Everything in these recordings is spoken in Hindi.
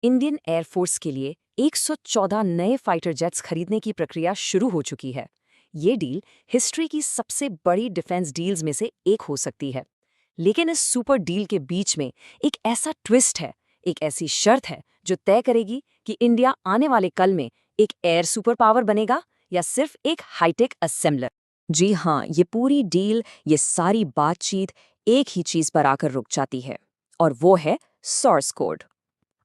इंडियन एयरफोर्स के लिए 114 नए फाइटर जेट्स खरीदने की प्रक्रिया शुरू हो चुकी है। ये डील हिस्ट्री की सबसे बड़ी डिफेंस डील्स में से एक हो सकती है। लेकिन इस सुपर डील के बीच में एक ऐसा ट्विस्ट है, एक ऐसी शर्त है जो तय करेगी कि इंडिया आने वाले कल में एक एयर सुपर पावर बनेगा या सिर्फ एक हाईटेक असेंबलर। जी हाँ, ये पूरी डील, ये सारी बातचीत एक ही चीज पर आकर रुक जाती है, और वो है सोर्स कोड।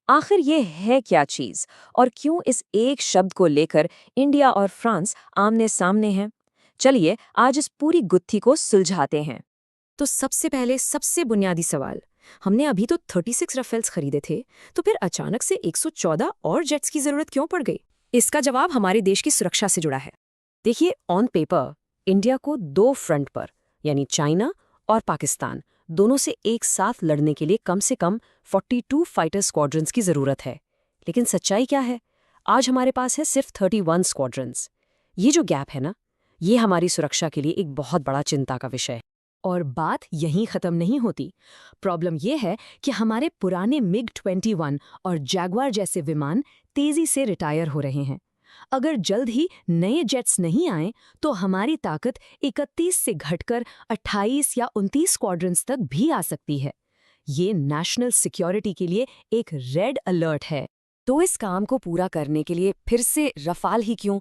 आखिर ये है क्या चीज, और क्यों इस एक शब्द को लेकर इंडिया और फ्रांस आमने सामने हैं? चलिए आज इस पूरी गुत्थी को सुलझाते हैं। तो सबसे पहले सबसे बुनियादी सवाल, हमने अभी तो 36 राफेल्स खरीदे थे, तो फिर अचानक से 114 और जेट्स की जरूरत क्यों पड़ गई? इसका जवाब हमारे देश की सुरक्षा से जुड़ा है। देखिए, ऑन पेपर इंडिया को दो फ्रंट पर, यानी चाइना और पाकिस्तान, दोनों से एक साथ लड़ने के लिए कम से कम 42 फाइटर स्क्वाड्रंस की जरूरत है। लेकिन सच्चाई क्या है? आज हमारे पास है सिर्फ 31 स्क्वाड्रंस। ये जो गैप है ना, ये हमारी सुरक्षा के लिए एक बहुत बड़ा चिंता का विषय है। और बात यहीं खत्म नहीं होती। प्रॉब्लम ये है कि हमारे पुराने मिग-21 और जैगवार जैसे विमान तेजी से रिटायर हो रहे हैं। अगर जल्द ही नए जेट्स नहीं आए तो हमारी ताकत 31 से घटकर 28 या 29 स्क्वाड्रंस तक भी आ सकती है। ये नेशनल सिक्योरिटी के लिए एक रेड अलर्ट है। तो इस काम को पूरा करने के लिए फिर से रफाल ही क्यों?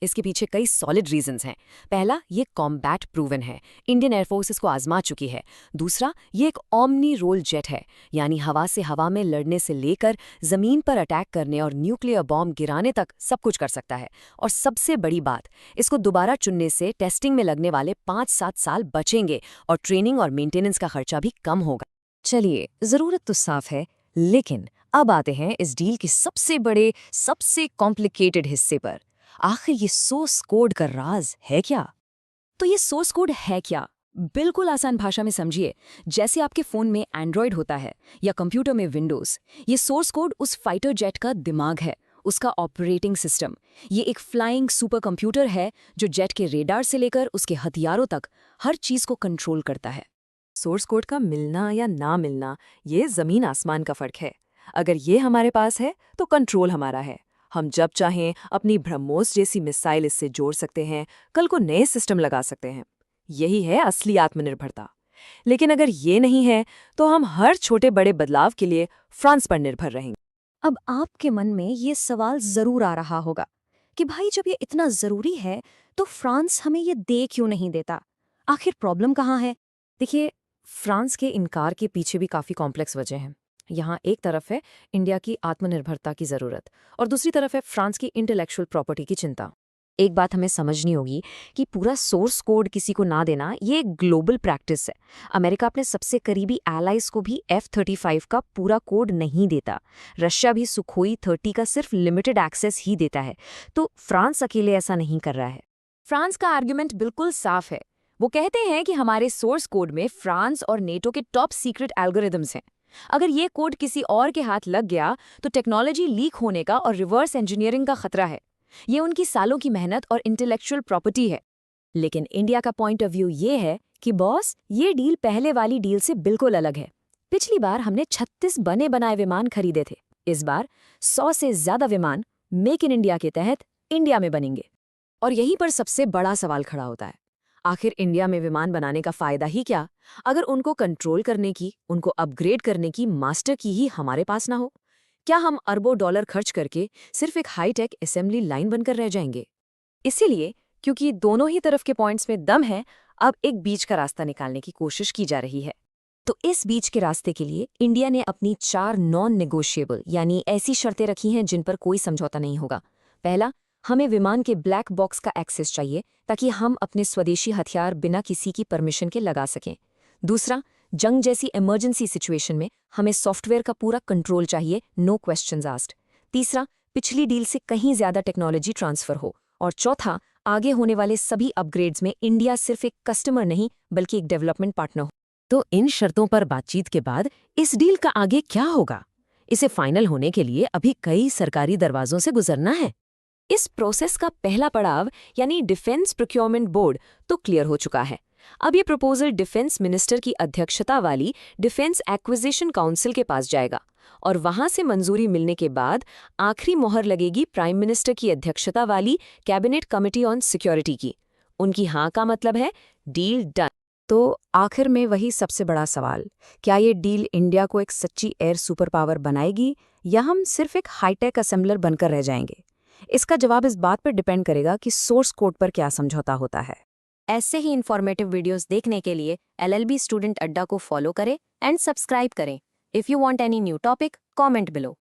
इसके पीछे कई सॉलिड रीजंस हैं। पहला, ये कॉम्बैट प्रूवन है, इंडियन एयरफोर्स इसको आजमा चुकी है। दूसरा, ये एक ओमनी रोल जेट है, यानी हवा से हवा में लड़ने से लेकर जमीन पर अटैक करने और न्यूक्लियर बॉम्ब गिराने तक सब कुछ कर सकता है। और सबसे बड़ी बात, इसको दोबारा चुनने से टेस्टिंग में लगने वाले 5-7 साल बचेंगे और ट्रेनिंग और मेंटेनेंस का खर्चा भी कम होगा। चलिए, जरूरत तो साफ है, लेकिन अब आते हैं इस डील के सबसे बड़े, सबसे कॉम्प्लिकेटेड हिस्से पर। आखिर ये सोर्स कोड का राज है क्या? तो ये सोर्स कोड है क्या? बिल्कुल आसान भाषा में समझिए, जैसे आपके फोन में एंड्रॉयड होता है या कंप्यूटर में विंडोज, ये सोर्स कोड उस फाइटर जेट का दिमाग है, उसका ऑपरेटिंग सिस्टम। ये एक फ्लाइंग सुपर कंप्यूटर है जो जेट के रेडार से लेकर उसके हथियारों तक हर चीज को कंट्रोल करता है। सोर्स कोड का मिलना या ना मिलना, ये जमीन आसमान का फर्क है। अगर ये हमारे पास है तो कंट्रोल हमारा है। हम जब चाहें अपनी ब्रह्मोस जैसी मिसाइल इससे जोड़ सकते हैं, कल को नए सिस्टम लगा सकते हैं। यही है असली आत्मनिर्भरता। लेकिन अगर ये नहीं है तो हम हर छोटे बड़े बदलाव के लिए फ्रांस पर निर्भर रहेंगे। अब आपके मन में ये सवाल जरूर आ रहा होगा कि भाई, जब ये इतना जरूरी है तो फ्रांस हमें ये दे क्यों नहीं देता? आखिर प्रॉब्लम कहाँ है? देखिए, फ्रांस के इनकार के पीछे भी काफ़ी कॉम्प्लेक्स वजह हैं। यहाँ एक तरफ है इंडिया की आत्मनिर्भरता की ज़रूरत, और दूसरी तरफ है फ्रांस की इंटेलेक्चुअल प्रॉपर्टी की चिंता। एक बात हमें समझनी होगी कि पूरा सोर्स कोड किसी को ना देना, ये एक ग्लोबल प्रैक्टिस है। अमेरिका अपने सबसे करीबी एलाइज को भी F-35 का पूरा कोड नहीं देता। रशिया भी सुखोई 30 का सिर्फ लिमिटेड एक्सेस ही देता है। तो फ्रांस अकेले ऐसा नहीं कर रहा है। फ्रांस का आर्ग्यूमेंट बिल्कुल साफ है। वो कहते हैं कि हमारे सोर्स कोड में फ्रांस और नेटो के टॉप सीक्रेट एल्गोरिदम्स हैं। अगर ये कोड किसी और के हाथ लग गया तो टेक्नोलॉजी लीक होने का और रिवर्स इंजीनियरिंग का खतरा है। ये उनकी सालों की मेहनत और इंटेलेक्चुअल प्रॉपर्टी है। लेकिन इंडिया का पॉइंट ऑफ व्यू ये है कि बॉस, ये डील पहले वाली डील से बिल्कुल अलग है। पिछली बार हमने 36 बने बनाए विमान खरीदे थे। इस बार 100 से ज्यादा विमान मेक इन इंडिया के तहत इंडिया में बनेंगे। और यहीं पर सबसे बड़ा सवाल खड़ा होता है, आखिर इंडिया में विमान बनाने का फायदा ही क्या, अगर उनको कंट्रोल करने की, उनको अपग्रेड करने की मास्टर की ही हमारे पास ना हो? क्या हम अरबों डॉलर खर्च करके सिर्फ एक हाईटेक असेंबली लाइन बनकर रह जाएंगे? इसीलिए, क्योंकि दोनों ही तरफ के पॉइंट्स में दम है, अब एक बीच का रास्ता निकालने की कोशिश की जा रही है। तो इस बीच के रास्ते के लिए इंडिया ने अपनी 4 नॉन नेगोशिएबल, यानी ऐसी शर्तें रखी हैं जिन पर कोई समझौता नहीं होगा। पहला, हमें विमान के ब्लैक बॉक्स का एक्सेस चाहिए ताकि हम अपने स्वदेशी हथियार बिना किसी की परमिशन के लगा सकें। दूसरा, जंग जैसी इमरजेंसी सिचुएशन में हमें सॉफ्टवेयर का पूरा कंट्रोल चाहिए, नो क्वेश्चंस आस्क्ड। तीसरा, पिछली डील से कहीं ज्यादा टेक्नोलॉजी ट्रांसफर हो। और चौथा, आगे होने वाले सभी अपग्रेड्स में इंडिया सिर्फ एक कस्टमर नहीं बल्कि एक डेवलपमेंट पार्टनर हो। तो इन शर्तों पर बातचीत के बाद इस डील का आगे क्या होगा? इसे फाइनल होने के लिए अभी कई सरकारी दरवाजों से गुजरना है। इस प्रोसेस का पहला पड़ाव, यानी डिफेंस प्रोक्योरमेंट बोर्ड, तो क्लियर हो चुका है। अब ये प्रपोजल डिफेंस मिनिस्टर की अध्यक्षता वाली डिफेंस एक्विजिशन काउंसिल के पास जाएगा। और वहां से मंजूरी मिलने के बाद आखिरी मोहर लगेगी प्राइम मिनिस्टर की अध्यक्षता वाली कैबिनेट कमिटी ऑन सिक्योरिटी की। उनकी हाँ का मतलब है डील डन। तो आखिर में वही सबसे बड़ा सवाल, क्या ये डील इंडिया को एक सच्ची एयर सुपर पावर बनाएगी या हम सिर्फ एक हाईटेक असेंबलर बनकर रह जाएंगे? इसका जवाब इस बात पर डिपेंड करेगा कि सोर्स कोड पर क्या समझौता होता है। ऐसे ही इन्फॉर्मेटिव वीडियोस देखने के लिए LLB स्टूडेंट अड्डा को फॉलो करें एंड सब्सक्राइब करें। If you want any new topic, comment below.